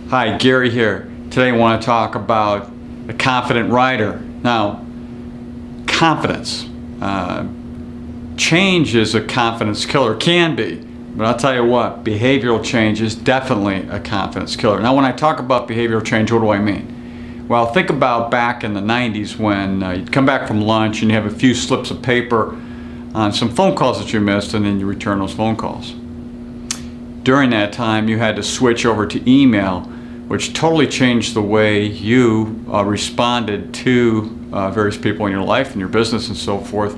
Hi, Gary here. Today I want to talk about the confident writer. Now, confidence. Change is a confidence killer, can be, but I'll tell you what, behavioral change is definitely a confidence killer. Now, when I talk about behavioral change, what do I mean? Well, think about back in the 90s when you'd come back from lunch and you have a few slips of paper on some phone calls that you missed, and then you return those phone calls. During that time, you had to switch over to email, which totally changed the way you responded to various people in your life and your business and so forth.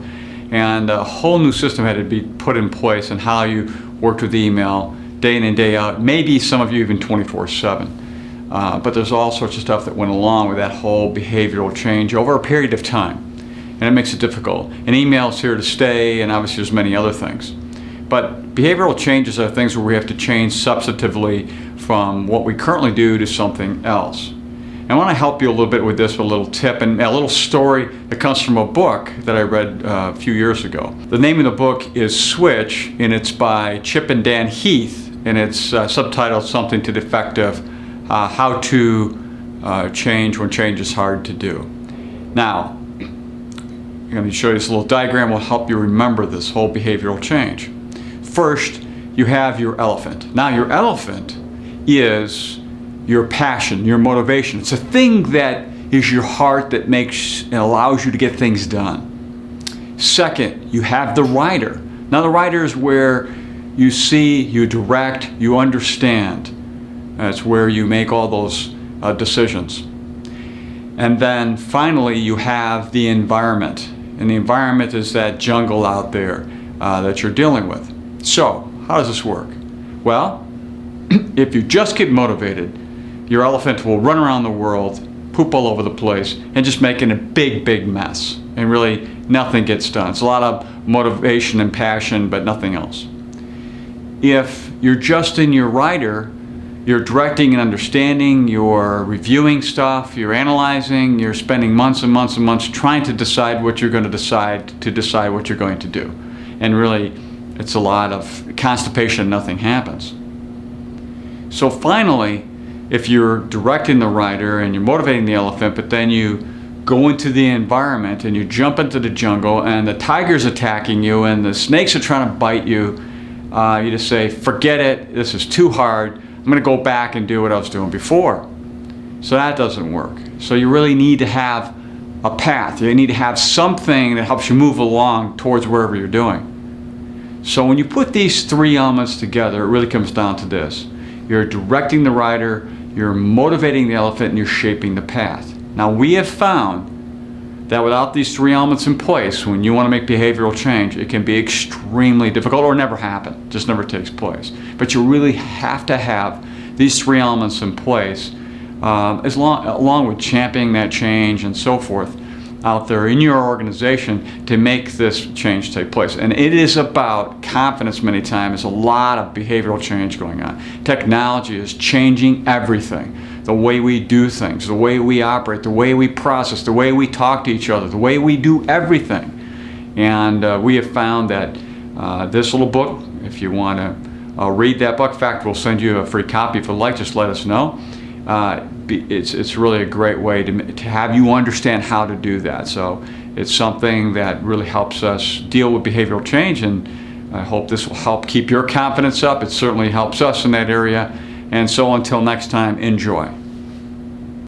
And a whole new system had to be put in place on how you worked with email day in and day out, maybe some of you even 24/7. But there's all sorts of stuff that went along with that whole behavioral change over a period of time. And it makes it difficult. And email's here to stay, and obviously there's many other things. But behavioral changes are things where we have to change substantively from what we currently do to something else. And I want to help you a little bit with this with a little tip and a little story that comes from a book that I read a few years ago. The name of the book is Switch, and it's by Chip and Dan Heath, and it's subtitled something to the effect of How to Change When Change is Hard to Do. Now, I'm going to show you this little diagram will help you remember this whole behavioral change. First, you have your elephant. Now, your elephant is your passion, your motivation. It's a thing that is your heart that makes and allows you to get things done. Second, you have the rider. Now, the rider is where you see, you direct, you understand. That's where you make all those decisions. And then finally, you have the environment. And the environment is that jungle out there that you're dealing with. So, how does this work? Well, if you just get motivated, your elephant will run around the world, poop all over the place, and just making a big, big mess. And really, nothing gets done. It's a lot of motivation and passion, but nothing else. If you're just in your rider, you're directing and understanding, you're reviewing stuff, you're analyzing, you're spending months and months and months trying to decide what you're going to decide what you're going to do. And really, it's a lot of constipation and nothing happens. So finally, if you're directing the rider and you're motivating the elephant, but then you go into the environment and you jump into the jungle and the tiger's attacking you and the snakes are trying to bite you, you just say, forget it, this is too hard, I'm going to go back and do what I was doing before. So that doesn't work. So you really need to have a path. You need to have something that helps you move along towards wherever you're doing. So when you put these three elements together, it really comes down to this. You're directing the rider, you're motivating the elephant, and you're shaping the path. Now, we have found that without these three elements in place, when you want to make behavioral change, it can be extremely difficult or never happen, just never takes place. But you really have to have these three elements in place along with championing that change and so forth out there in your organization to make this change take place. And it is about confidence many times. There's a lot of behavioral change going on. Technology is changing everything. The way we do things, the way we operate, the way we process, the way we talk to each other, the way we do everything. And we have found that this little book, if you want to read that book, in fact, we'll send you a free copy if you'd like, just let us know. It's really a great way to have you understand how to do that. So it's something that really helps us deal with behavioral change, and I hope this will help keep your confidence up. It certainly helps us in that area. And so until next time, enjoy.